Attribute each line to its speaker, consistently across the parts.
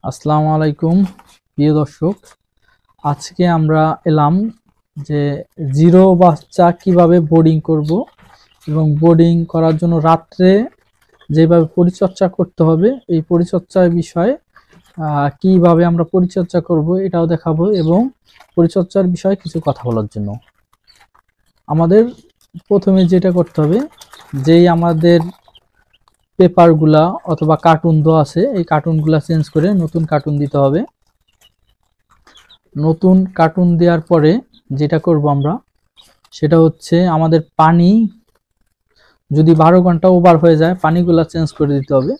Speaker 1: আসসালামু আলাইকুম প্রিয় দর্শক। আজকে আমরা এলাম যে জিরো বাচ্চা কিভাবে বোর্ডিং করব এবং বোর্ডিং করার জন্য রাত্রে যেভাবে পরিচর্যা করতে হবে এই পরিচর্যার বিষয়ে কিভাবে আমরা পরিচর্যা করব এটাও দেখাবো এবং পরিচর্যার বিষয়ে কিছু কথা বলার জন্য আমাদের প্রথমে যেটা করতে হবে, যেই আমাদের পেপারগুলা অথবা কার্টুন দেওয়া আছে এই কার্টুনগুলা চেঞ্জ করে নতুন কার্টুন দিতে হবে। নতুন কার্টুন দেওয়ার পরে যেটা করব আমরা সেটা হচ্ছে আমাদের পানি যদি 12 ঘন্টা ওভার হয়ে যায় পানিগুলা চেঞ্জ করে দিতে হবে।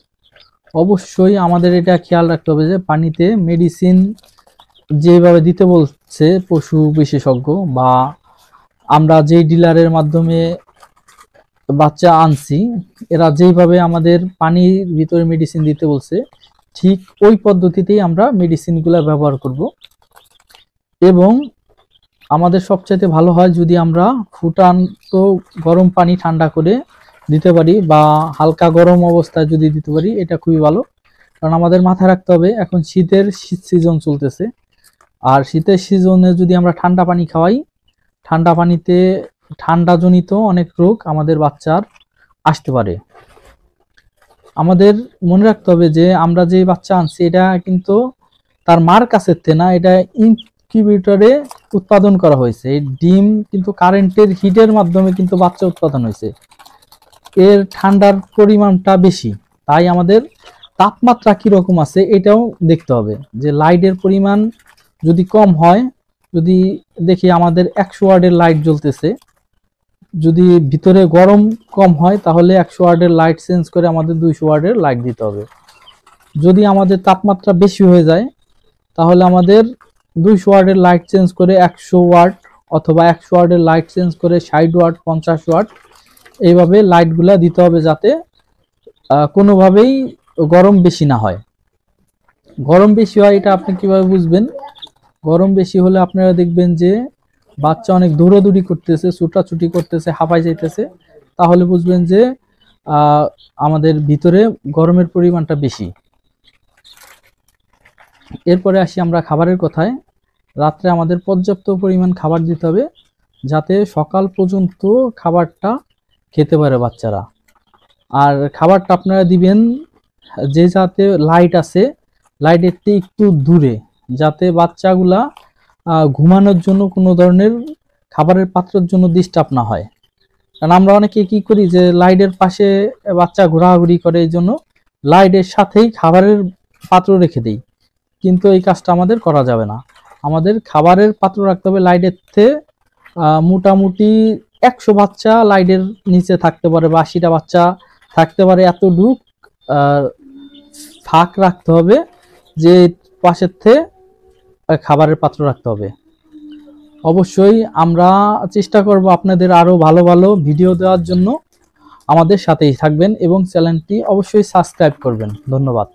Speaker 1: অবশ্যই আমাদের এটা খেয়াল রাখতে হবে যে পানিতে মেডিসিন যেভাবে দিতে বলছে পশু বিশেষজ্ঞ বা আমরা যেই ডিলারের মাধ্যমে বাচ্চা আনছি এরা যেইভাবে আমাদের পানির ভিতরে মেডিসিন দিতে বলছে ঠিক ওই পদ্ধতিতেই আমরা মেডিসিনগুলো ব্যবহার করব। এবং আমাদের সবচাইতে ভালো হয় যদি আমরা ফুটান্ত গরম পানি ঠান্ডা করে দিতে পারি বা হালকা গরম অবস্থায় যদি দিতে পারি এটা খুবই ভালো। কারণ আমাদের মাথায় রাখতে হবে এখন শীত সিজন চলতেছে, আর শীতের সিজনে যদি আমরা ঠান্ডা পানি খাওয়াই ঠান্ডা পানিতে ঠান্ডাজনিত অনেক রোগ আমাদের বাচ্চার আসতে পারে। আমাদের মনে রাখতে হবে যে আমরা যে বাচ্চা আনছি এটা কিন্তু তার মার কাছের থেকে না, এটা ইনকিউবেটরে উৎপাদন করা হয়েছে। এই ডিম কিন্তু কারেন্টের হিটের মাধ্যমে কিন্তু বাচ্চা উৎপাদন হয়েছে, এর ঠান্ডার পরিমাণটা বেশি। তাই আমাদের তাপমাত্রা কিরকম আছে এটাও দেখতে হবে, যে লাইটের পরিমাণ যদি কম হয়, যদি দেখি আমাদের 100 ওয়াটের লাইট জ্বলতেছে, যদি ভিতরে গরম কম হয় তাহলে 100 ওয়াটের লাইট চেঞ্জ করে আমাদের 200 ওয়াটের লাইট দিতে হবে। যদি আমাদের তাপমাত্রা বেশি হয়ে যায় তাহলে আমাদের 200 ওয়াটের লাইট চেঞ্জ করে 100 ওয়াট অথবা 100 ওয়াটের লাইট চেঞ্জ করে 60 ওয়াট 50 ওয়াট এইভাবে লাইটগুলা দিতে হবে, যাতে কোনোভাবেই গরম বেশি না হয়। গরম বেশি হয় এটা আপনি কিভাবে বুঝবেন? গরম বেশি হলে আপনারা দেখবেন যে বাচ্চা অনেক দৌড়াদৌড়ি করতেছে, ছুটাছুটি করতেছে, হাঁপাই যাইতেছে, তাহলে বুঝবেন যে আমাদের ভিতরে গরমের পরিমাণটা বেশি। এরপরে আসি আমরা খাবারের কথায়। রাত্রে আমাদের পর্যাপ্ত পরিমাণ খাবার দিতে হবে যাতে সকাল পর্যন্ত খাবারটা খেতে পারে বাচ্চারা। আর খাবারটা আপনারা দিবেন যে যাতে লাইট আছে লাইটের থেকে একটু দূরে, যাতে বাচ্চাগুলা ঘুমানোর জন্য কোনো ধরনের খাবারের পাত্রের জন্য ডিস্টার্ব না হয়। কারণ আমরা অনেকে কি করি যে লাইটের পাশে বাচ্চা ঘোরাঘুরি করে, এই জন্য লাইটের সাথেই খাবারের পাত্র রেখে দেই, কিন্তু এই কাজটা আমাদের করা যাবে না। আমাদের খাবারের পাত্র রাখতে হবে লাইটের থেকে মোটামুটি 100 বাচ্চা লাইটের নিচে থাকতে পারে বা 80টা বাচ্চা থাকতে পারে, এতটুক ফাঁক রাখতে হবে যে পাশের থেকে খাবারের পাত্র রাখতে হবে। অবশ্যই আমরা চেষ্টা করব আপনাদের আরো ভালো ভালো ভিডিও দেওয়ার জন্য। আমাদের সাথেই থাকবেন এবং চ্যানেলটি অবশ্যই সাবস্ক্রাইব করবেন। ধন্যবাদ।